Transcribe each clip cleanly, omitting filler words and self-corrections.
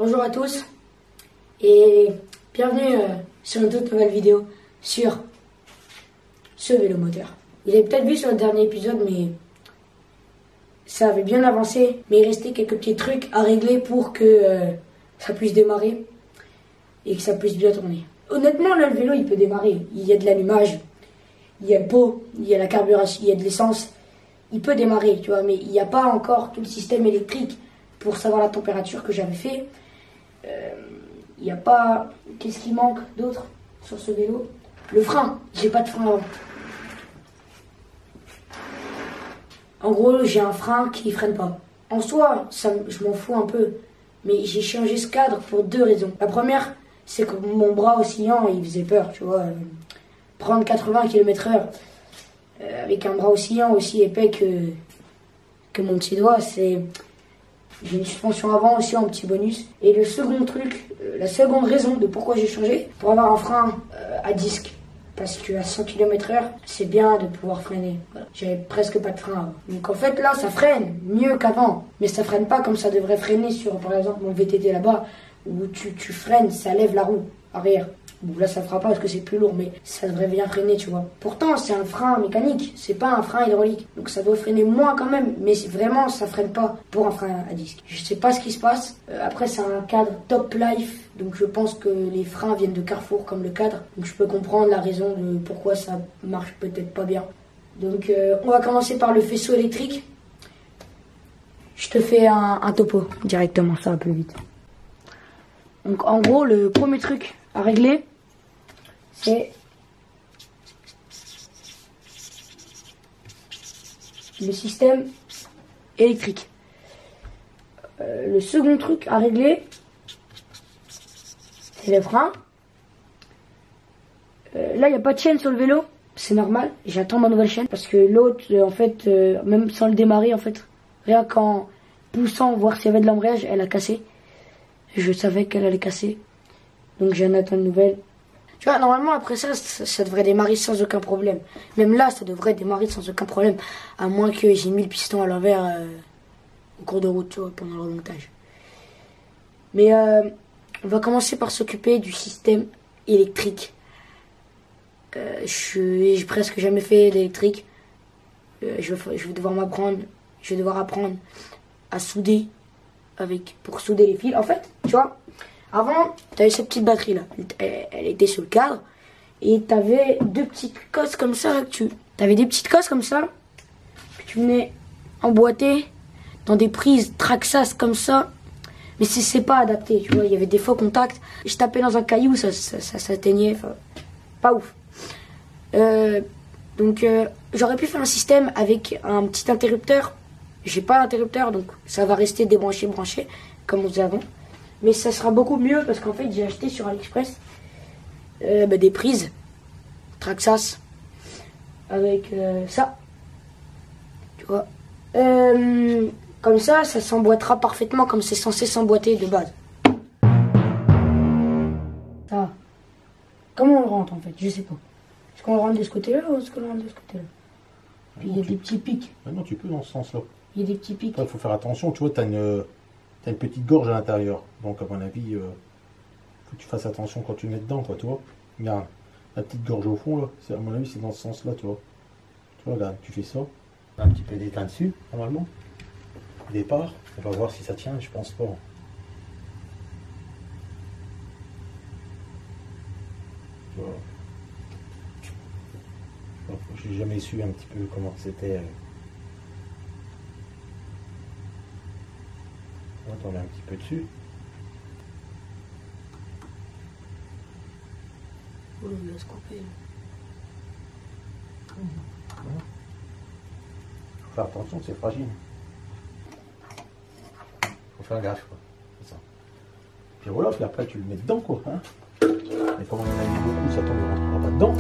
Bonjour à tous et bienvenue sur une toute nouvelle vidéo sur ce vélo moteur. Vous avez peut-être vu sur le dernier épisode, mais ça avait bien avancé, mais il restait quelques petits trucs à régler pour que ça puisse démarrer et que ça puisse bien tourner. Honnêtement, là, le vélo, il peut démarrer. Il y a de l'allumage, il y a le pot, il y a la carburation, il y a de l'essence. Il peut démarrer, tu vois, mais il n'y a pas encore tout le système électrique pour savoir la température que j'avais fait. Il n'y a pas... Qu'est-ce qui manque d'autre sur ce vélo? Le frein. J'ai pas de frein avant. En gros, j'ai un frein qui freine pas. En soi, je m'en fous un peu. Mais j'ai changé ce cadre pour deux raisons. La première, c'est que mon bras oscillant, il faisait peur, tu vois. Prendre 80 km/h avec un bras oscillant aussi épais que mon petit doigt, c'est... J'ai une suspension avant aussi en petit bonus. Et le second truc, la seconde raison de pourquoi j'ai changé, pour avoir un frein à disque. Parce qu'à 100 km/h, c'est bien de pouvoir freiner. Voilà. J'avais presque pas de frein avant. Donc en fait là, ça freine mieux qu'avant. Mais ça freine pas comme ça devrait freiner sur par exemple mon VTT là-bas, où tu freines, ça lève la roue arrière. Bon là ça fera pas parce que c'est plus lourd, mais ça devrait bien freiner, tu vois. Pourtant c'est un frein mécanique, c'est pas un frein hydraulique. Donc ça doit freiner moins quand même, mais vraiment ça freine pas pour un frein à disque. Je sais pas ce qui se passe. Après c'est un cadre top life, donc je pense que les freins viennent de Carrefour comme le cadre. Donc je peux comprendre la raison de pourquoi ça marche peut-être pas bien. Donc on va commencer par le faisceau électrique. Je te fais un topo directement, ça va plus vite. Donc en gros le premier truc à régler, c'est le système électrique. Le second truc à régler, c'est les freins. Là, il n'y a pas de chaîne sur le vélo, c'est normal. J'attends ma nouvelle chaîne parce que l'autre, en fait, même sans le démarrer, en fait, rien qu'en poussant, voir s'il y avait de l'embrayage, elle a cassé. Je savais qu'elle allait casser. Donc j'en attends une nouvelle. Tu vois, normalement après ça devrait démarrer sans aucun problème. Même là, ça devrait démarrer sans aucun problème. À moins que j'ai mis le piston à l'envers au cours de route, tu vois, pendant le remontage. Mais on va commencer par s'occuper du système électrique. J'ai presque jamais fait d'électrique. Je vais devoir apprendre à souder pour souder les fils. En fait, tu vois, avant, tu avais cette petite batterie là. Elle était sur le cadre. Et tu avais deux petites cosses comme ça. Tu avais des petites cosses comme ça. Que tu venais emboîter dans des prises Traxxas comme ça. Mais c'est pas adapté. Tu vois, il y avait des faux contacts. Je tapais dans un caillou, ça s'éteignait. Enfin, pas ouf. Donc, j'aurais pu faire un système avec un petit interrupteur. J'ai pas d'interrupteur, donc ça va rester débranché, branché, comme on faisait avant. Mais ça sera beaucoup mieux parce qu'en fait j'ai acheté sur AliExpress des prises Traxxas avec ça, tu vois. Comme ça s'emboîtera parfaitement comme c'est censé s'emboîter de base. Ça, comment on le rentre en fait, je sais pas. Est-ce qu'on le rentre de ce côté-là ou est-ce qu'on le rentre de ce côté-là? Puis il y a des petits pics. Ah non, tu peux dans ce sens-là. Il y a des petits pics. Il faut faire attention, tu vois, t'as une petite gorge à l'intérieur. Donc à mon avis, faut que tu fasses attention quand tu mets dedans, quoi, tu vois. Regarde, la petite gorge au fond, là, à mon avis, c'est dans ce sens-là, tu vois. Tu vois, regarde, tu fais ça. Un petit peu d'étain dessus, normalement. Au départ, on va voir si ça tient, je pense pas. Tu vois. J'ai jamais su un petit peu comment c'était. On va tomber un petit peu dessus. Oh, on laisse couper. Faut faire attention, c'est fragile. Faut faire gaffe, quoi. C'est ça. Puis voilà, puis après tu le mets dedans, quoi. Hein. Mais comme on en a mis beaucoup, ça tombe, il ne rentrera pas dedans.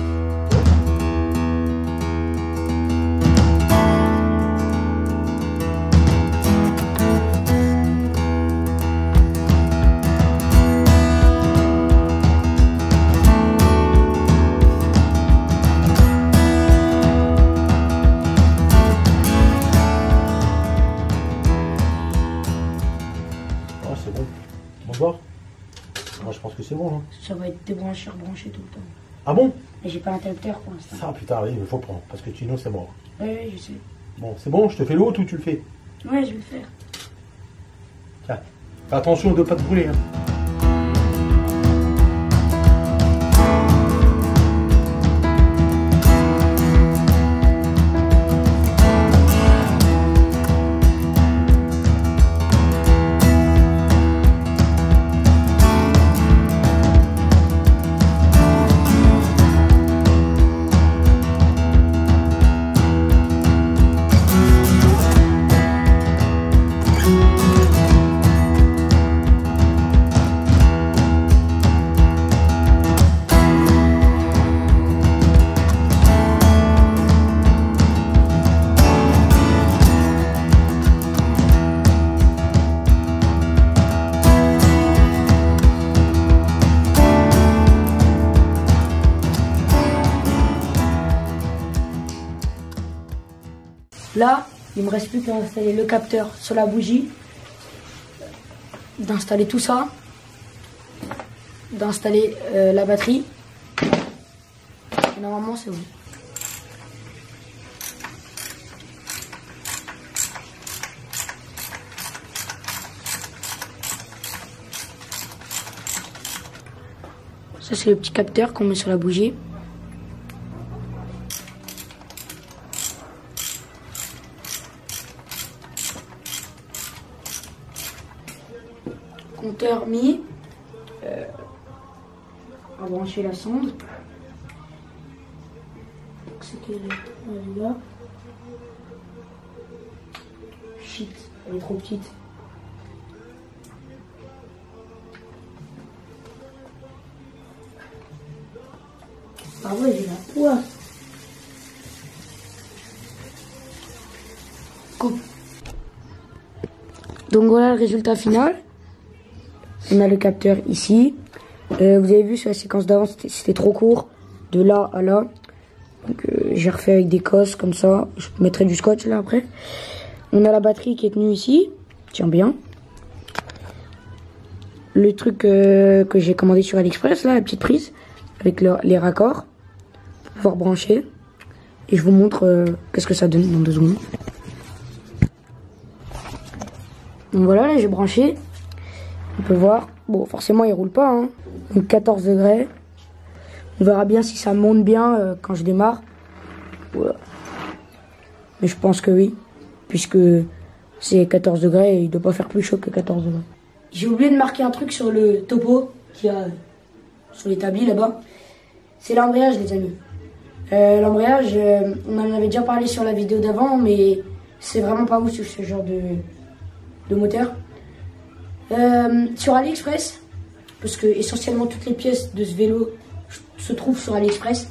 On va voir. Moi je pense que c'est bon. Hein. Ça va être débranché, rebranché tout le temps. Ah bon? Mais j'ai pas l'interrupteur pour l'instant. Ça putain, oui, il faut prendre. Parce que sinon c'est mort. Ouais, je sais. Bon, c'est bon, je te fais l'autre ou tu le fais? Ouais, je vais le faire. Tiens. Fais attention de ne pas te brûler. Hein. Là, il me reste plus qu'à installer le capteur sur la bougie, d'installer tout ça, d'installer la batterie. Et normalement, c'est bon. Ça, c'est le petit capteur qu'on met sur la bougie. Compteur mis. On va brancher la sonde. C'est qu'elle est là. Shit, elle est trop petite. Ah ouais, j'ai la poids. Coupe. Donc voilà le résultat final. On a le capteur ici. Vous avez vu sur la séquence d'avant, c'était trop court. De là à là. Donc j'ai refait avec des cosses comme ça. Je mettrai du scotch là après. On a la batterie qui est tenue ici. Tiens bien. Le truc que j'ai commandé sur AliExpress, là, la petite prise. Avec les raccords. Pour pouvoir brancher. Et je vous montre qu'est-ce que ça donne dans 2 secondes. Donc voilà, là j'ai branché. On peut voir. Bon, forcément, il roule pas. Hein. Donc 14 degrés. On verra bien si ça monte bien quand je démarre. Voilà. Mais je pense que oui. Puisque c'est 14 degrés et il ne doit pas faire plus chaud que 14 degrés. J'ai oublié de marquer un truc sur le topo qu'il y a sur l'établi là-bas. C'est l'embrayage, les amis. L'embrayage, on en avait déjà parlé sur la vidéo d'avant, mais c'est vraiment pas ouf sur ce genre de moteur. Sur AliExpress, parce que essentiellement toutes les pièces de ce vélo se trouvent sur AliExpress,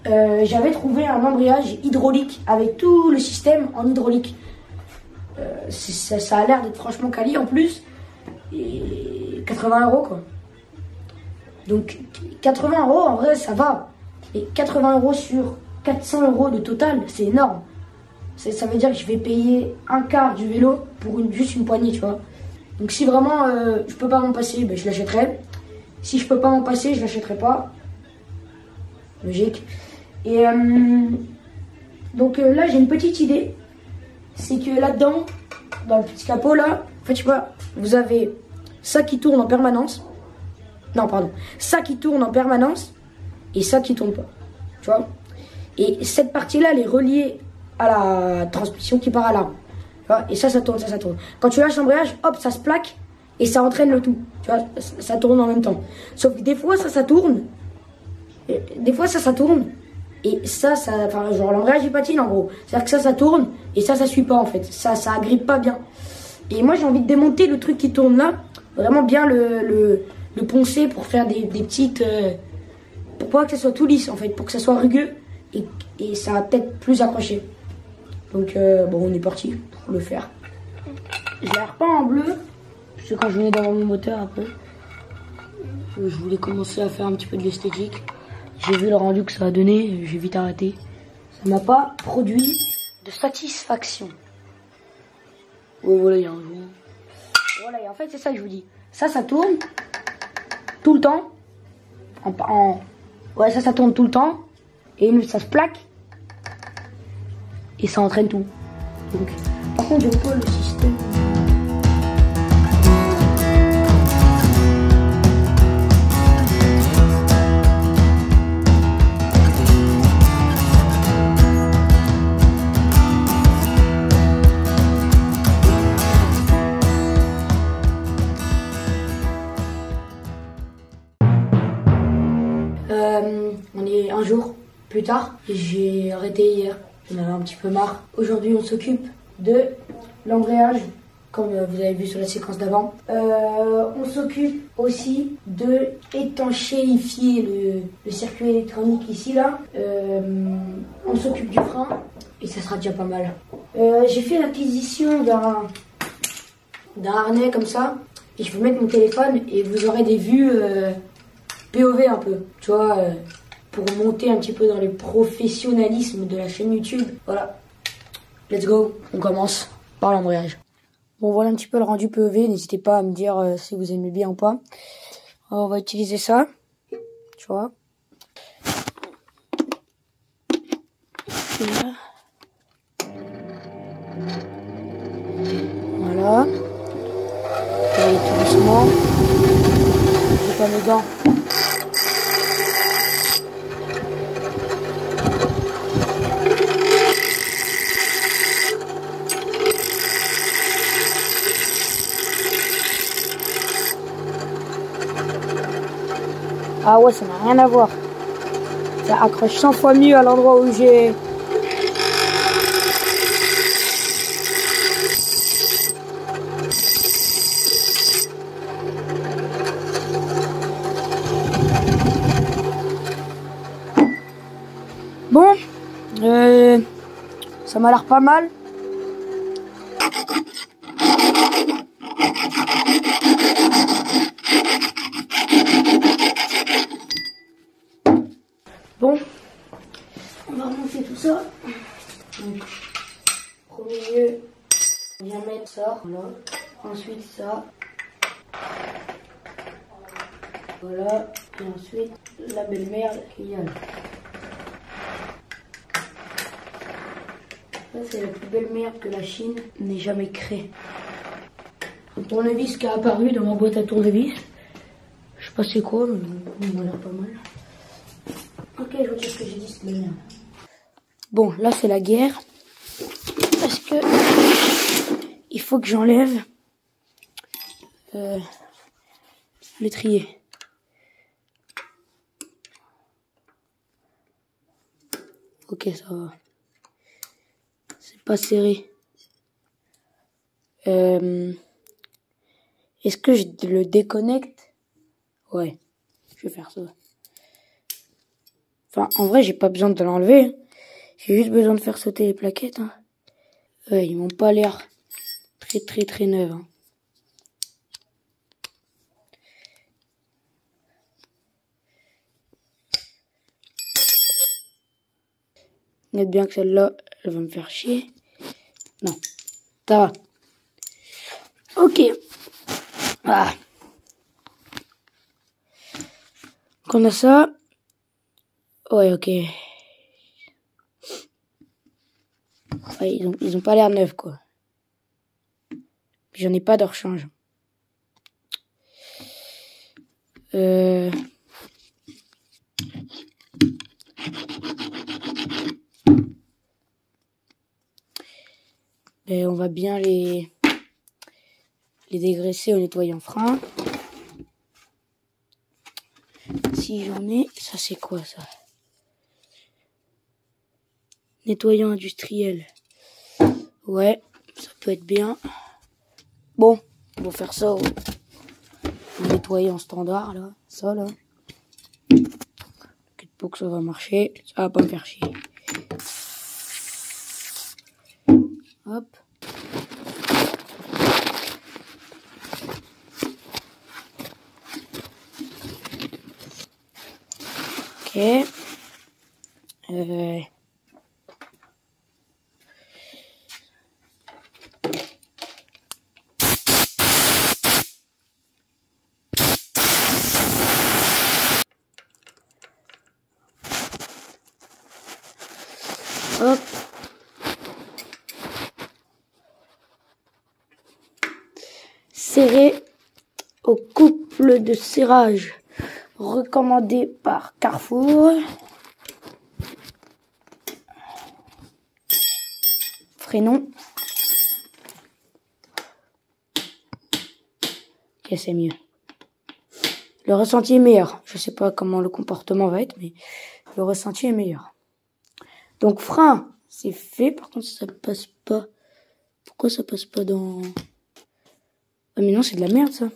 j'avais trouvé un embrayage hydraulique avec tout le système en hydraulique. Ça a l'air d'être franchement quali en plus. Et 80 € quoi. Donc 80 € en vrai ça va. Et 80 € sur 400 € de total, c'est énorme. Ça veut dire que je vais payer un quart du vélo pour juste une poignée, tu vois. Donc si vraiment je peux pas m'en passer, ben, je l'achèterai. Si je peux pas m'en passer, je l'achèterai pas. Logique. Et donc là j'ai une petite idée. C'est que là-dedans, dans le petit capot là, en fait je sais pas, vous avez ça qui tourne en permanence. Non pardon, ça qui tourne en permanence et ça qui tourne pas. Tu vois. Et cette partie là elle est reliée à la transmission qui part à l'arbre. Et ça tourne, ça tourne. Quand tu lâches l'embrayage, hop, ça se plaque et ça entraîne le tout. Tu vois, ça tourne en même temps. Sauf que des fois, ça tourne. Et des fois, ça tourne. Et ça, enfin, genre l'embrayage il patine en gros. C'est-à-dire que ça tourne et ça suit pas en fait. Ça agrippe pas bien. Et moi, j'ai envie de démonter le truc qui tourne là. Vraiment bien le poncer pour faire des petites... pour pas que ça soit tout lisse en fait. Pour que ça soit rugueux et ça va peut-être plus accrocher. Donc bon, on est parti pour le faire. Je l'ai repeint en bleu, parce que quand je venais d'avoir mon moteur après, je voulais commencer à faire un petit peu de l'esthétique. J'ai vu le rendu que ça a donné, j'ai vite arrêté. Ça m'a pas produit de satisfaction. Ouais, voilà, il y a un jour. Voilà, et en fait, c'est ça que je vous dis. Ça tourne tout le temps. Ouais, ça tourne tout le temps. Et ça se plaque. Et ça entraîne tout. Donc, par contre, j'aime pas le système. On est un jour plus tard, j'ai arrêté hier, j'en avais un petit peu marre. Aujourd'hui on s'occupe de l'embrayage, comme vous avez vu sur la séquence d'avant. On s'occupe aussi de étanchéifier le circuit électronique ici là. On s'occupe du frein et ça sera déjà pas mal. J'ai fait l'acquisition d'un harnais comme ça et je vais mettre mon téléphone et vous aurez des vues POV un peu, tu vois, pour monter un petit peu dans le professionnalisme de la chaîne YouTube. Voilà, let's go, on commence par l'embrayage. Bon, voilà un petit peu le rendu POV, n'hésitez pas à me dire si vous aimez bien ou pas. Alors, on va utiliser ça, tu vois. Là. Voilà. Et tout doucement. J'ai pas mes gants. Ah ouais, ça n'a rien à voir. Ça accroche 100 fois mieux à l'endroit où j'ai... Bon, ça m'a l'air pas mal. Bon, on va remonter tout ça. Donc, premier lieu, on vient mettre ça, voilà. Ensuite ça. Voilà. Et ensuite, la belle-mère qui y a. Ça, c'est la plus belle merde que la Chine n'ait jamais créée. Un tournevis qui a apparu dans ma boîte à tournevis. Je sais pas c'est quoi, mais il m'a l'air pas mal. Ok, je vois ce que j'ai dit, c'est de la merde. Bon, là c'est la guerre. Parce que il faut que j'enlève l'étrier. Ok, ça va. C'est pas serré. Est-ce que je le déconnecte? Ouais, je vais faire ça. Enfin, en vrai, j'ai pas besoin de l'enlever. J'ai juste besoin de faire sauter les plaquettes. Hein. Ouais, ils m'ont pas l'air très neufs. Hein. Note bien que celle-là, elle va me faire chier. Non, ça va. Ok. Ah. Qu'on a ça. Ouais, ok. Ouais, ils ont pas l'air neufs, quoi. J'en ai pas de rechange. Et on va bien les dégraisser au nettoyant frein. Si j'en ai, ça c'est quoi ça? Nettoyant industriel. Ouais, ça peut être bien. Bon, on va faire ça au nettoyant standard là. Ça là. T'inquiète pas que ça va marcher. Ça va pas me faire chier. Hop. Ok. Hop. Serré au couple de serrage recommandé par Carrefour. Freinons. Ok, c'est mieux. Le ressenti est meilleur. Je sais pas comment le comportement va être, mais le ressenti est meilleur. Donc frein, c'est fait. Par contre, ça passe pas. Pourquoi ça passe pas dans... Ah mais non, c'est de la merde ça.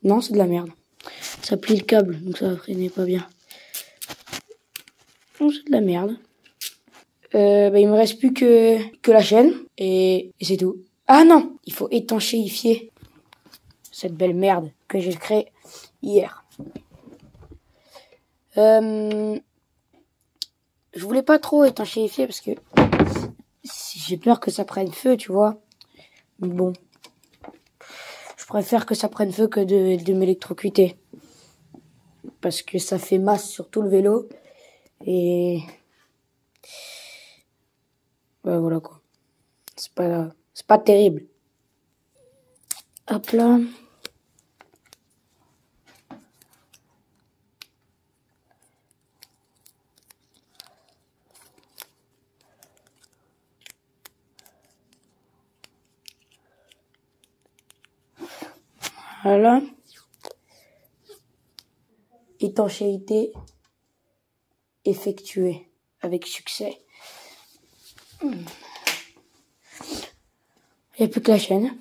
Non, c'est de la merde. Ça plie le câble, donc ça freinait pas bien. Non, c'est de la merde. Il me reste plus que la chaîne et c'est tout. Ah non, il faut étanchéifier cette belle merde que j'ai créée hier. Je voulais pas trop étanchéifier parce que j'ai peur que ça prenne feu, tu vois. Mais bon, je préfère que ça prenne feu que de m'électrocuter parce que ça fait masse sur tout le vélo et voilà quoi. C'est pas terrible. Hop là. Voilà. Étanchéité effectuée avec succès. Il n'y a plus que la chaîne.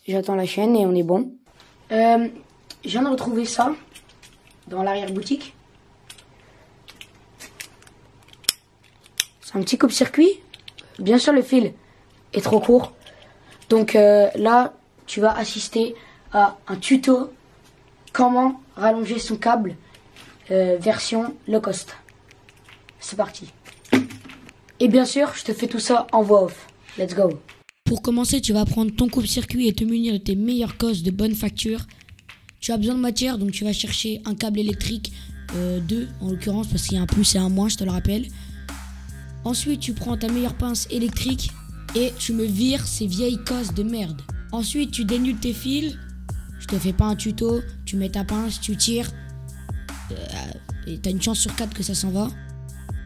J'attends la chaîne et on est bon. Je viens de retrouver ça dans l'arrière-boutique. C'est un petit coupe-circuit. Bien sûr, le fil est trop court. Donc là, tu vas assister à un tuto comment rallonger son câble version low cost. C'est parti. Et bien sûr, je te fais tout ça en voix off. Let's go. Pour commencer, tu vas prendre ton coupe-circuit et te munir de tes meilleures cosses de bonne facture. Tu as besoin de matière, donc tu vas chercher un câble électrique, 2 en l'occurrence, parce qu'il y a un plus et un moins, je te le rappelle. Ensuite, tu prends ta meilleure pince électrique et tu me vires ces vieilles cosses de merde. Ensuite, tu dénudes tes fils. Je te fais pas un tuto, tu mets ta pince, tu tires. Et t'as une chance sur 4 que ça s'en va.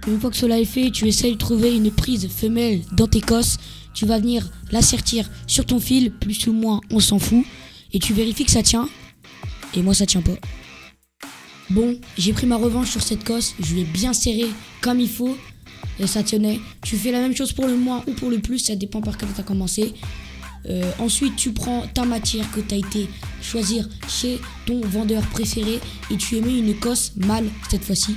Une fois que cela est fait, tu essayes de trouver une prise femelle dans tes cosses. Tu vas venir la sertir sur ton fil, plus ou moins, on s'en fout. Et tu vérifies que ça tient. Et moi, ça tient pas. Bon, j'ai pris ma revanche sur cette cosse. Je l'ai bien serré comme il faut. Et ça tenait. Tu fais la même chose pour le moins ou pour le plus. Ça dépend par quel tu as commencé. Ensuite, tu prends ta matière que tu as été choisir chez ton vendeur préféré. Et tu émets une cosse mâle cette fois-ci.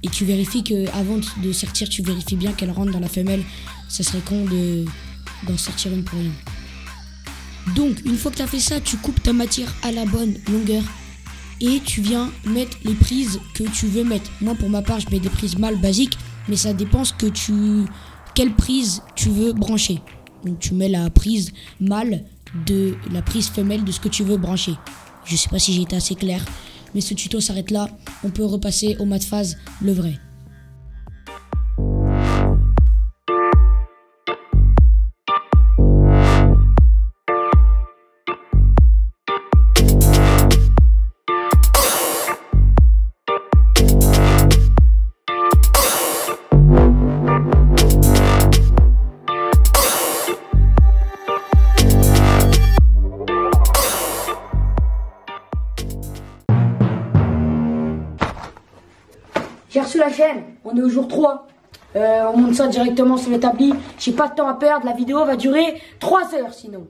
Et tu vérifies que avant de sortir, tu vérifies bien qu'elle rentre dans la femelle. Ça serait con d'en sortir une pour rien. Donc, une fois que tu as fait ça, tu coupes ta matière à la bonne longueur. Et tu viens mettre les prises que tu veux mettre. Moi, pour ma part, je mets des prises mâles basiques. Mais ça dépend quelle prise tu veux brancher. Donc, tu mets la prise mâle de la prise femelle de ce que tu veux brancher. Je sais pas si j'ai été assez clair. Mais ce tuto s'arrête là. On peut repasser au mat phase, le vrai. J'ai reçu la chaîne, on est au jour 3. On monte ça directement sur l'établi. J'ai pas de temps à perdre, la vidéo va durer 3 heures sinon.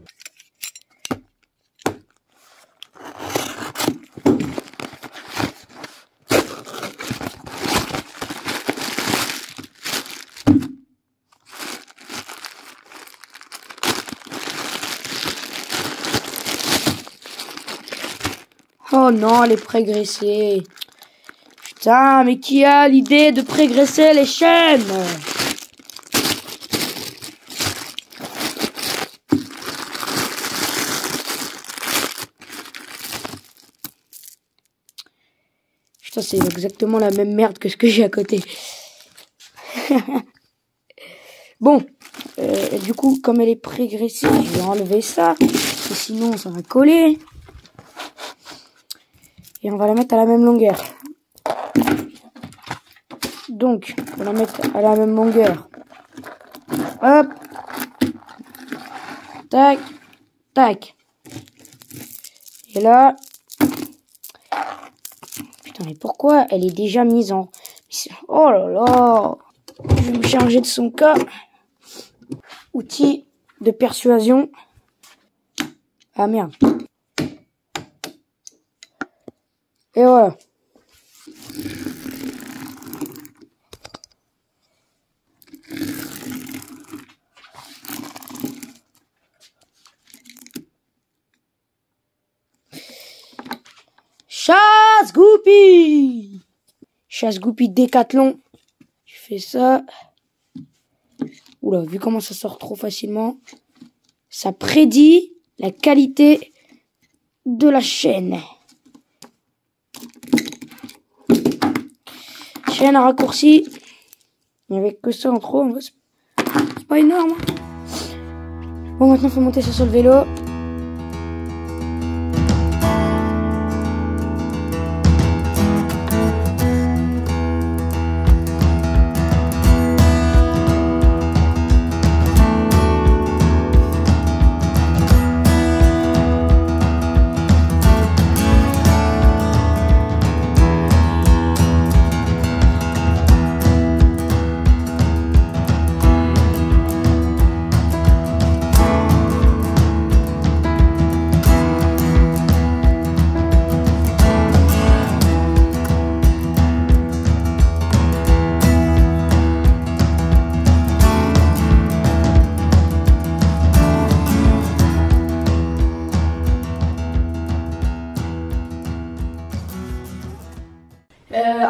Oh non, elle est prégraissée. Putain, mais qui a l'idée de prégraisser les chaînes? Putain, c'est exactement la même merde que ce que j'ai à côté. Bon, du coup, comme elle est prégressive, je vais enlever ça. Parce que sinon, ça va coller. Et on va la mettre à la même longueur. Donc, on va la mettre à la même longueur. Hop. Tac. Tac. Et là. Putain, mais pourquoi elle est déjà mise en... Oh là là. Je vais me charger de son cas. Outil de persuasion. Ah merde. Et voilà. Chasse Goupy. Chasse Goupy Décathlon. Je fais ça. Oula, vu comment ça sort trop facilement, ça prédit la qualité de la chaîne. Chaîne à raccourci. Avec que ça en trop, c'est pas énorme. Bon, maintenant, faut monter ça sur le vélo.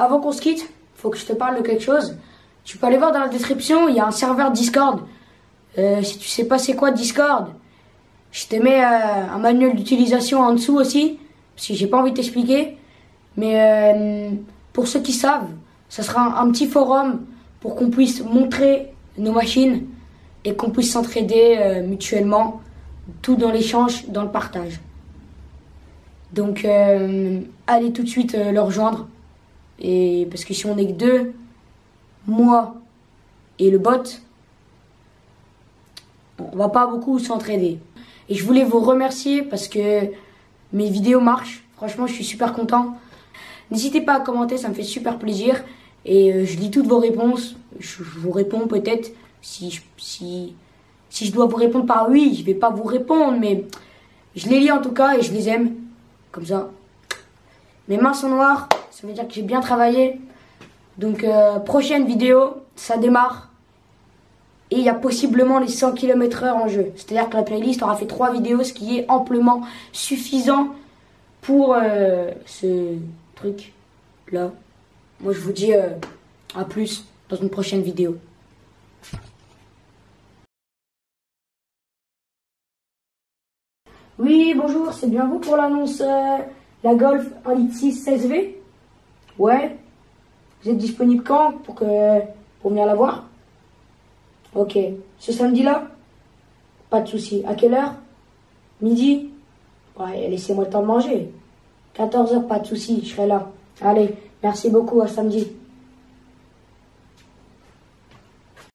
Avant qu'on se quitte, faut que je te parle de quelque chose. Tu peux aller voir dans la description, il y a un serveur Discord. Si tu sais pas c'est quoi Discord, je te mets un manuel d'utilisation en dessous aussi, parce que j'ai pas envie de t'expliquer. Mais pour ceux qui savent, ça sera un petit forum pour qu'on puisse montrer nos machines et qu'on puisse s'entraider mutuellement, tout dans l'échange, dans le partage. Donc allez tout de suite le rejoindre. Et parce que si on est que deux, moi et le bot, on va pas beaucoup s'entraider. Et je voulais vous remercier parce que mes vidéos marchent. Franchement, je suis super content. N'hésitez pas à commenter, ça me fait super plaisir. Et je lis toutes vos réponses. Je vous réponds peut-être. Si je dois vous répondre par oui, je vais pas vous répondre. Mais je les lis en tout cas et je les aime. Comme ça. Mes mains sont noires. Ça veut dire que j'ai bien travaillé. Donc, prochaine vidéo, ça démarre. Et il y a possiblement les 100 km/h en jeu. C'est-à-dire que la playlist aura fait 3 vidéos, ce qui est amplement suffisant pour ce truc-là. Moi, je vous dis à plus dans une prochaine vidéo. Oui, bonjour, c'est bien vous pour l'annonce la Golf 1.6 16V? Ouais. Vous êtes disponible quand pour venir la voir? Ok. Ce samedi-là? Pas de souci. À quelle heure? Midi? Ouais, laissez-moi le temps de manger. 14h, pas de souci, je serai là. Allez, merci beaucoup, à samedi.